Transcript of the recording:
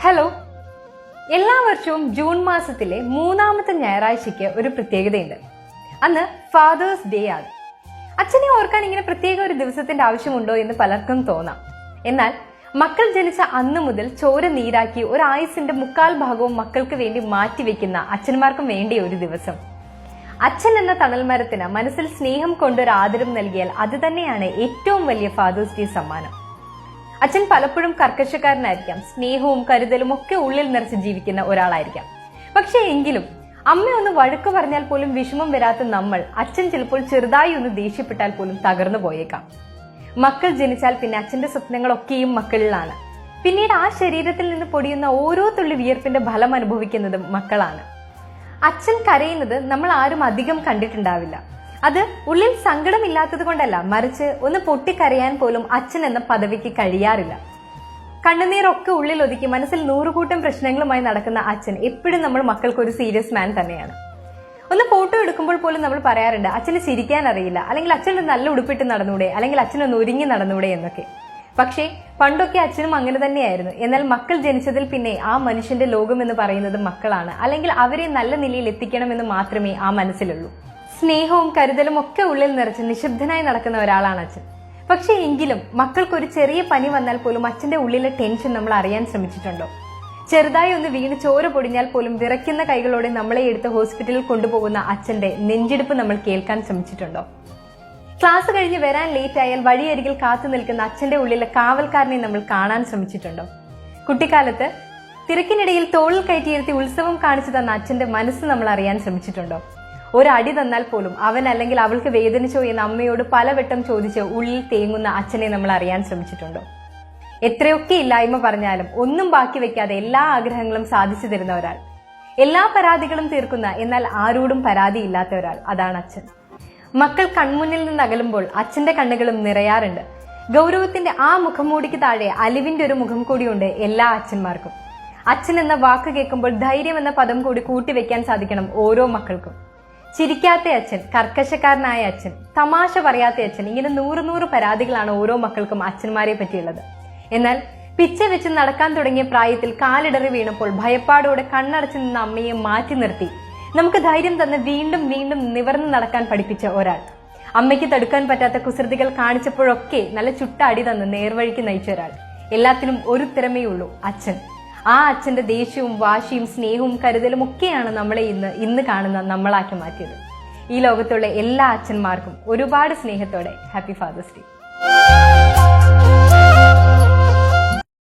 Hello, എല്ലാ വർഷവും June മാസത്തിലെ മൂന്നാമത്തെ ഞായറാഴ്ചയ്ക്ക് ഒരു പ്രത്യേകതയുണ്ട്. അന്ന് ഫാദേഴ്സ് ഡേ ആണ്. അച്ഛനെ ഓർക്കാൻ ഇങ്ങനെ പ്രത്യേക ഒരു ദിവസത്തിന്റെ ആവശ്യമുണ്ടോ എന്ന് പലർക്കും തോന്നാം. എന്നാൽ മക്കൾ ജനിച്ച അന്നു മുതൽ ചോര നീരാക്കി ഒരു ആയുസിന്റെ 3/4 ഭാഗവും മക്കൾക്ക് വേണ്ടി മാറ്റിവെക്കുന്ന അച്ഛന്മാർക്കും വേണ്ടിയ ഒരു ദിവസം. അച്ഛൻ എന്ന തണൽമരത്തിന് മനസ്സിൽ സ്നേഹം കൊണ്ടൊരു ആദരം നൽകിയാൽ അത് തന്നെയാണ് ഏറ്റവും വലിയ ഫാദേഴ്സ് ഡേ സമ്മാനം. അച്ഛൻ പലപ്പോഴും കർക്കശക്കാരനായിരിക്കാം, സ്നേഹവും കരുതലും ഒക്കെ ഉള്ളിൽ നിറച്ച് ജീവിക്കുന്ന ഒരാളായിരിക്കാം. പക്ഷെ എങ്കിലും അമ്മ ഒന്ന് വഴക്ക് പറഞ്ഞാൽ പോലും വിഷമം വരാത്ത നമ്മൾ അച്ഛൻ ചിലപ്പോൾ ചെറുതായി ഒന്ന് ദേഷ്യപ്പെട്ടാൽ പോലും തകർന്നു പോയേക്കാം. മക്കൾ ജനിച്ചാൽ പിന്നെ അച്ഛന്റെ സ്വപ്നങ്ങളൊക്കെയും മക്കളിലാണ്. പിന്നീട് ആ ശരീരത്തിൽ നിന്ന് പൊടിയുന്ന ഓരോ തുള്ളി വിയർപ്പിന്റെ ഫലം അനുഭവിക്കുന്നതും മക്കളാണ്. അച്ഛൻ കരയുന്നത് നമ്മൾ ആരും അധികം കണ്ടിട്ടുണ്ടാവില്ല. അത് ഉള്ളിൽ സങ്കടമില്ലാത്തത് കൊണ്ടല്ല, മറിച്ച് ഒന്ന് പൊട്ടിക്കരയാൻ പോലും അച്ഛൻ എന്ന പദവിക്ക് കഴിയാറില്ല. കണ്ണുനീരൊക്കെ ഉള്ളിൽ ഒതുക്കി മനസ്സിൽ 100 കൂട്ടം പ്രശ്നങ്ങളുമായി നടക്കുന്ന അച്ഛൻ എപ്പോഴും നമ്മൾ മക്കൾക്ക് ഒരു സീരിയസ് മാൻ തന്നെയാണ്. ഒന്ന് ഫോട്ടോ എടുക്കുമ്പോൾ പോലും നമ്മൾ പറയാറുണ്ട്, അച്ഛന് ചിരിക്കാൻ അറിയില്ല, അല്ലെങ്കിൽ അച്ഛന് നല്ല ഉടുപ്പിട്ട് നടന്നൂടെ, അല്ലെങ്കിൽ അച്ഛനൊന്ന് ഒരുങ്ങി നടന്നൂടെ എന്നൊക്കെ. പക്ഷേ പണ്ടൊക്കെ അച്ഛനും അങ്ങനെ തന്നെയായിരുന്നു. എന്നാൽ മക്കൾ ജനിച്ചതിൽ പിന്നെ ആ മനുഷ്യന്റെ ലോകം എന്ന് പറയുന്നത് മക്കളാണ്, അല്ലെങ്കിൽ അവരെ നല്ല നിലയിൽ എത്തിക്കണമെന്ന് മാത്രമേ ആ മനസ്സിലുള്ളൂ. സ്നേഹവും കരുതലും ഒക്കെ ഉള്ളിൽ നിറച്ച് നിശബ്ദനായി നടക്കുന്ന ഒരാളാണ് അച്ഛൻ. പക്ഷെ എങ്കിലും മക്കൾക്കൊരു ചെറിയ പനി വന്നാൽ പോലും അച്ഛന്റെ ഉള്ളിലെ ടെൻഷൻ നമ്മൾ അറിയാൻ ശ്രമിച്ചിട്ടുണ്ടോ? ചെറുതായി ഒന്ന് വീണ് ചോര പൊടിഞ്ഞാൽ പോലും വിറയ്ക്കുന്ന കൈകളോടെ നമ്മളെ എടുത്ത് ഹോസ്പിറ്റലിൽ കൊണ്ടുപോകുന്ന അച്ഛന്റെ നെഞ്ചിടിപ്പ് നമ്മൾ കേൾക്കാൻ ശ്രമിച്ചിട്ടുണ്ടോ? ക്ലാസ് കഴിഞ്ഞ് വരാൻ ലേറ്റ് ആയാൽ വഴിയരികിൽ കാത്തു നിൽക്കുന്ന അച്ഛന്റെ ഉള്ളിലെ കാവൽക്കാരനെ നമ്മൾ കാണാൻ ശ്രമിച്ചിട്ടുണ്ടോ? കുട്ടിക്കാലത്ത് തിരക്കിനിടയിൽ തോളിൽ കയറ്റിയിരുത്തി ഉത്സവം കാണിച്ചു തന്ന അച്ഛന്റെ മനസ്സ് നമ്മൾ അറിയാൻ ശ്രമിച്ചിട്ടുണ്ടോ? ഒരടി തന്നാൽ പോലും അവൻ അല്ലെങ്കിൽ അവൾക്ക് വേദനിച്ചോ എന്ന് അമ്മയോട് പലവട്ടം ചോദിച്ച് ഉള്ളിൽ തേങ്ങുന്ന അച്ഛനെ നമ്മൾ അറിയാൻ ശ്രമിച്ചിട്ടുണ്ടോ? എത്രയൊക്കെ ഇല്ലായ്മ പറഞ്ഞാലും ഒന്നും ബാക്കി വെക്കാതെ എല്ലാ ആഗ്രഹങ്ങളും സാധിച്ചു തരുന്ന ഒരാൾ, എല്ലാ പരാതികളും തീർക്കുന്ന, എന്നാൽ ആരോടും പരാതിയില്ലാത്ത ഒരാൾ, അതാണ് അച്ഛൻ. മക്കൾ കൺമുന്നിൽ നിന്ന് അകലുമ്പോൾ അച്ഛന്റെ കണ്ണുകളും നിറയാറുണ്ട്. ഗൗരവത്തിന്റെ ആ മുഖംമൂടിക്ക് താഴെ അലിവിന്റെ ഒരു മുഖം കൂടിയുണ്ട് എല്ലാ അച്ഛന്മാർക്കും. അച്ഛൻ എന്ന വാക്ക് കേൾക്കുമ്പോൾ ധൈര്യം എന്ന പദം കൂടി കൂട്ടിവെക്കാൻ സാധിക്കണം ഓരോ മക്കൾക്കും. ചിരിക്കാത്ത അച്ഛൻ, കർക്കശക്കാരനായ അച്ഛൻ, തമാശ പറയാത്ത അച്ഛൻ, ഇങ്ങനെ 100 പരാതികളാണ് ഓരോ മക്കൾക്കും അച്ഛന്മാരെ പറ്റിയുള്ളത്. എന്നാൽ പിച്ച വെച്ച് നടക്കാൻ തുടങ്ങിയ പ്രായത്തിൽ കാലിടറി വീണപ്പോൾ ഭയപ്പാടോടെ കണ്ണടച്ചു നിന്ന അമ്മയെ മാറ്റി നിർത്തി നമുക്ക് ധൈര്യം തന്ന് വീണ്ടും വീണ്ടും നിവർന്നു നടക്കാൻ പഠിപ്പിച്ച ഒരാൾ, അമ്മയ്ക്ക് തടുക്കാൻ പറ്റാത്ത കുസൃതികൾ കാണിച്ചപ്പോഴൊക്കെ നല്ല ചുട്ട അടി തന്ന് നേർവഴിക്ക് നയിച്ച ഒരാൾ, എല്ലാത്തിനും ഒരു തിരമേ ഉള്ളൂ, അച്ഛൻ. ആ അച്ഛന്റെ ദേഷ്യവും വാശിയും സ്നേഹവും കരുതലും ഒക്കെയാണ് നമ്മളെ ഇന്ന് കാണുന്ന നമ്മളാക്കി മാറ്റിയത്. ഈ ലോകത്തുള്ള എല്ലാ അച്ഛന്മാർക്കും ഒരുപാട് സ്നേഹത്തോടെ ഹാപ്പി ഫാദേഴ്സ് ഡേ.